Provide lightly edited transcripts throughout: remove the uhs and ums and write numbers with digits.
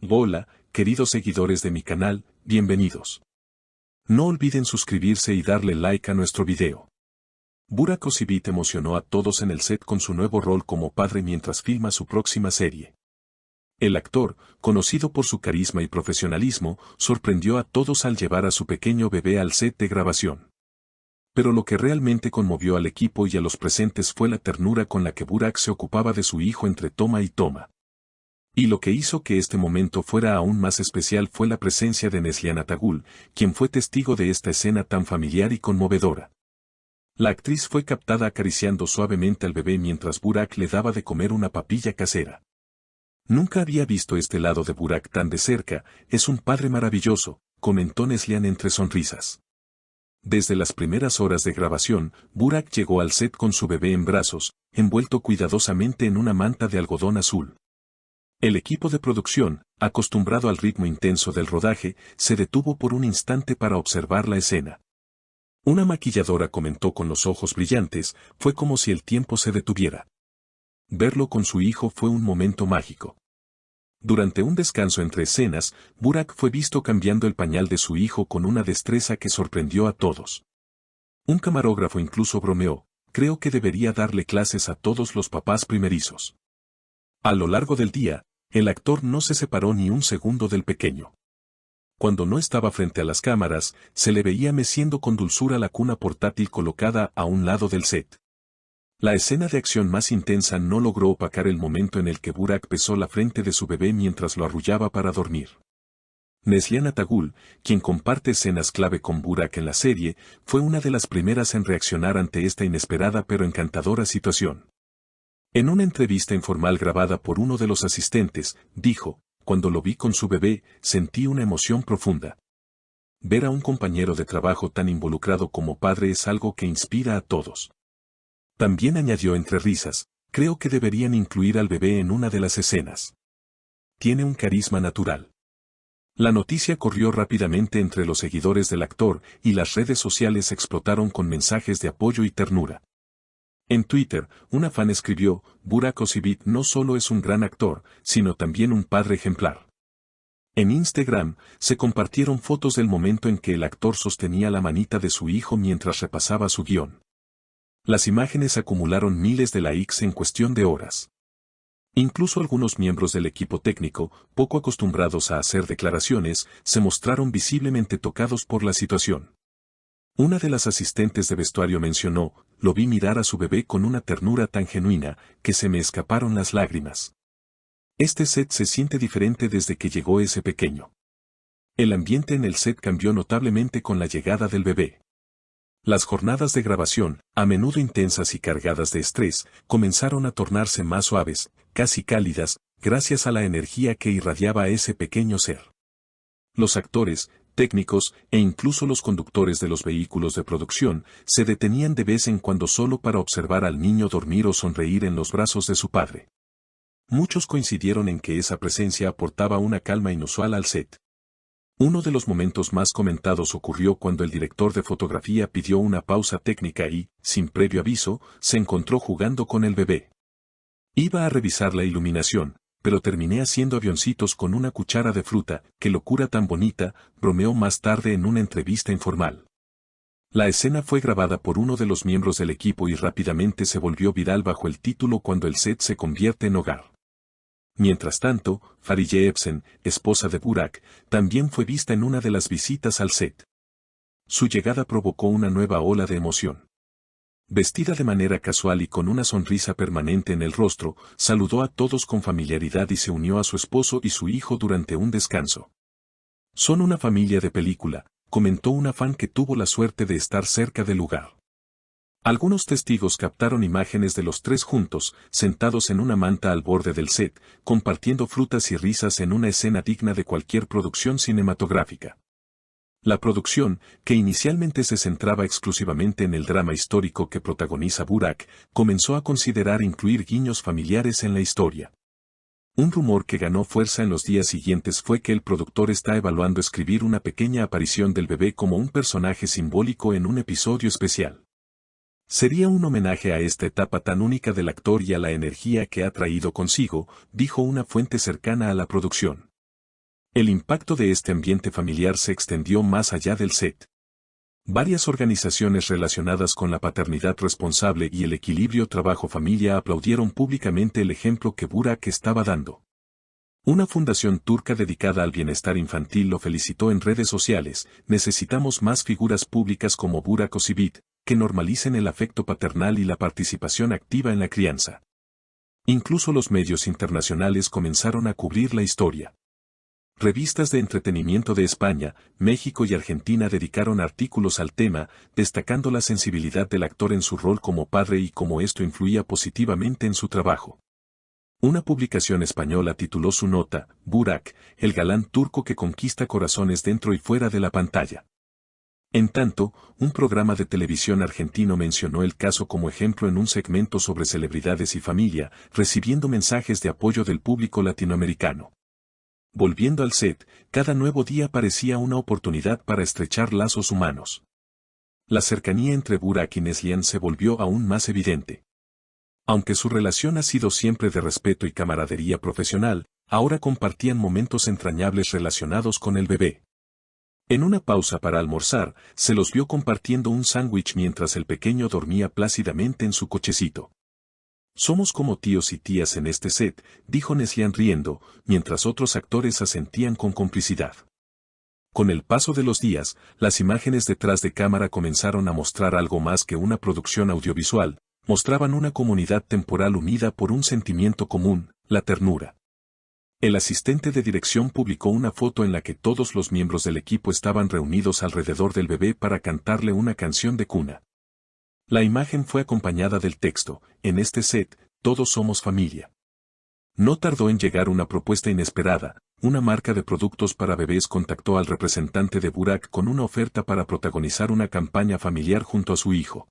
Hola, queridos seguidores de mi canal, bienvenidos. No olviden suscribirse y darle like a nuestro video. Burak Özçivit emocionó a todos en el set con su nuevo rol como padre mientras filma su próxima serie. El actor, conocido por su carisma y profesionalismo, sorprendió a todos al llevar a su pequeño bebé al set de grabación. Pero lo que realmente conmovió al equipo y a los presentes fue la ternura con la que Burak se ocupaba de su hijo entre toma y toma. Y lo que hizo que este momento fuera aún más especial fue la presencia de Neslihan Atagül, quien fue testigo de esta escena tan familiar y conmovedora. La actriz fue captada acariciando suavemente al bebé mientras Burak le daba de comer una papilla casera. Nunca había visto este lado de Burak tan de cerca, es un padre maravilloso, comentó Neslihan entre sonrisas. Desde las primeras horas de grabación, Burak llegó al set con su bebé en brazos, envuelto cuidadosamente en una manta de algodón azul. El equipo de producción, acostumbrado al ritmo intenso del rodaje, se detuvo por un instante para observar la escena. Una maquilladora comentó con los ojos brillantes, fue como si el tiempo se detuviera. Verlo con su hijo fue un momento mágico. Durante un descanso entre escenas, Burak fue visto cambiando el pañal de su hijo con una destreza que sorprendió a todos. Un camarógrafo incluso bromeó, creo que debería darle clases a todos los papás primerizos. A lo largo del día, el actor no se separó ni un segundo del pequeño. Cuando no estaba frente a las cámaras, se le veía meciendo con dulzura la cuna portátil colocada a un lado del set. La escena de acción más intensa no logró opacar el momento en el que Burak besó la frente de su bebé mientras lo arrullaba para dormir. Neslihan Atagül, quien comparte escenas clave con Burak en la serie, fue una de las primeras en reaccionar ante esta inesperada pero encantadora situación. En una entrevista informal grabada por uno de los asistentes, dijo, cuando lo vi con su bebé, sentí una emoción profunda. Ver a un compañero de trabajo tan involucrado como padre es algo que inspira a todos. También añadió entre risas, creo que deberían incluir al bebé en una de las escenas. Tiene un carisma natural. La noticia corrió rápidamente entre los seguidores del actor y las redes sociales explotaron con mensajes de apoyo y ternura. En Twitter, una fan escribió, Burak Özçivit no solo es un gran actor, sino también un padre ejemplar. En Instagram, se compartieron fotos del momento en que el actor sostenía la manita de su hijo mientras repasaba su guión. Las imágenes acumularon miles de likes en cuestión de horas. Incluso algunos miembros del equipo técnico, poco acostumbrados a hacer declaraciones, se mostraron visiblemente tocados por la situación. Una de las asistentes de vestuario mencionó, lo vi mirar a su bebé con una ternura tan genuina, que se me escaparon las lágrimas. Este set se siente diferente desde que llegó ese pequeño. El ambiente en el set cambió notablemente con la llegada del bebé. Las jornadas de grabación, a menudo intensas y cargadas de estrés, comenzaron a tornarse más suaves, casi cálidas, gracias a la energía que irradiaba ese pequeño ser. Los actores, técnicos e incluso los conductores de los vehículos de producción se detenían de vez en cuando solo para observar al niño dormir o sonreír en los brazos de su padre. Muchos coincidieron en que esa presencia aportaba una calma inusual al set. Uno de los momentos más comentados ocurrió cuando el director de fotografía pidió una pausa técnica y, sin previo aviso, se encontró jugando con el bebé. Iba a revisar la iluminación, pero terminé haciendo avioncitos con una cuchara de fruta, qué locura tan bonita, bromeó más tarde en una entrevista informal. La escena fue grabada por uno de los miembros del equipo y rápidamente se volvió viral bajo el título Cuando el set se convierte en hogar. Mientras tanto, Fariye Evcen, esposa de Burak, también fue vista en una de las visitas al set. Su llegada provocó una nueva ola de emoción. Vestida de manera casual y con una sonrisa permanente en el rostro, saludó a todos con familiaridad y se unió a su esposo y su hijo durante un descanso. Son una familia de película, comentó una fan que tuvo la suerte de estar cerca del lugar. Algunos testigos captaron imágenes de los tres juntos, sentados en una manta al borde del set, compartiendo frutas y risas en una escena digna de cualquier producción cinematográfica. La producción, que inicialmente se centraba exclusivamente en el drama histórico que protagoniza Burak, comenzó a considerar incluir guiños familiares en la historia. Un rumor que ganó fuerza en los días siguientes fue que el productor está evaluando escribir una pequeña aparición del bebé como un personaje simbólico en un episodio especial. Sería un homenaje a esta etapa tan única del actor y a la energía que ha traído consigo, dijo una fuente cercana a la producción. El impacto de este ambiente familiar se extendió más allá del set. Varias organizaciones relacionadas con la paternidad responsable y el equilibrio trabajo-familia aplaudieron públicamente el ejemplo que Burak estaba dando. Una fundación turca dedicada al bienestar infantil lo felicitó en redes sociales: necesitamos más figuras públicas como Burak Özçivit, que normalicen el afecto paternal y la participación activa en la crianza. Incluso los medios internacionales comenzaron a cubrir la historia. Revistas de entretenimiento de España, México y Argentina dedicaron artículos al tema, destacando la sensibilidad del actor en su rol como padre y cómo esto influía positivamente en su trabajo. Una publicación española tituló su nota: Burak, el galán turco que conquista corazones dentro y fuera de la pantalla. En tanto, un programa de televisión argentino mencionó el caso como ejemplo en un segmento sobre celebridades y familia, recibiendo mensajes de apoyo del público latinoamericano. Volviendo al set, cada nuevo día parecía una oportunidad para estrechar lazos humanos. La cercanía entre Burak y Neslihan se volvió aún más evidente. Aunque su relación ha sido siempre de respeto y camaradería profesional, ahora compartían momentos entrañables relacionados con el bebé. En una pausa para almorzar, se los vio compartiendo un sándwich mientras el pequeño dormía plácidamente en su cochecito. Somos como tíos y tías en este set, dijo Neslihan riendo, mientras otros actores asentían con complicidad. Con el paso de los días, las imágenes detrás de cámara comenzaron a mostrar algo más que una producción audiovisual, mostraban una comunidad temporal unida por un sentimiento común: la ternura. El asistente de dirección publicó una foto en la que todos los miembros del equipo estaban reunidos alrededor del bebé para cantarle una canción de cuna. La imagen fue acompañada del texto: en este set, todos somos familia. No tardó en llegar una propuesta inesperada: una marca de productos para bebés contactó al representante de Burak con una oferta para protagonizar una campaña familiar junto a su hijo.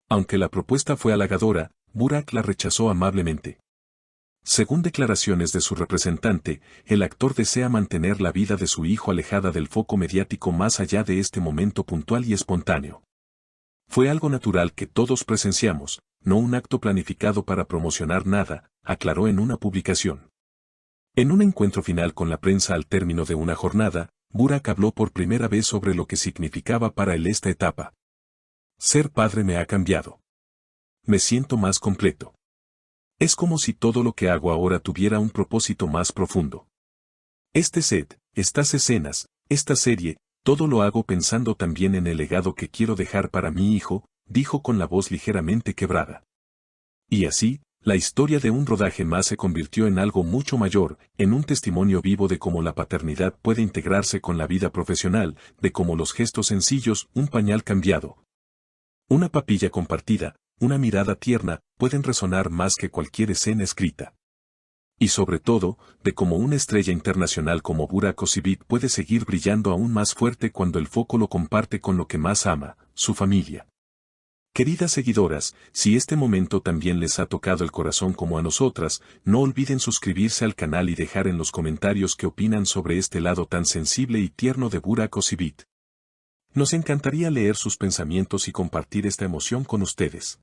Aunque la propuesta fue halagadora, Burak la rechazó amablemente. Según declaraciones de su representante, el actor desea mantener la vida de su hijo alejada del foco mediático más allá de este momento puntual y espontáneo. Fue algo natural que todos presenciamos, no un acto planificado para promocionar nada, aclaró en una publicación. En un encuentro final con la prensa al término de una jornada, Burak habló por primera vez sobre lo que significaba para él esta etapa. Ser padre me ha cambiado. Me siento más completo. Es como si todo lo que hago ahora tuviera un propósito más profundo. Este set, estas escenas, esta serie, todo lo hago pensando también en el legado que quiero dejar para mi hijo, dijo con la voz ligeramente quebrada. Y así, la historia de un rodaje más se convirtió en algo mucho mayor, en un testimonio vivo de cómo la paternidad puede integrarse con la vida profesional, de cómo los gestos sencillos, un pañal cambiado, una papilla compartida, una mirada tierna, pueden resonar más que cualquier escena escrita. Y sobre todo, de cómo una estrella internacional como Burak Özçivit puede seguir brillando aún más fuerte cuando el foco lo comparte con lo que más ama, su familia. Queridas seguidoras, si este momento también les ha tocado el corazón como a nosotras, no olviden suscribirse al canal y dejar en los comentarios qué opinan sobre este lado tan sensible y tierno de Burak Özçivit. Nos encantaría leer sus pensamientos y compartir esta emoción con ustedes.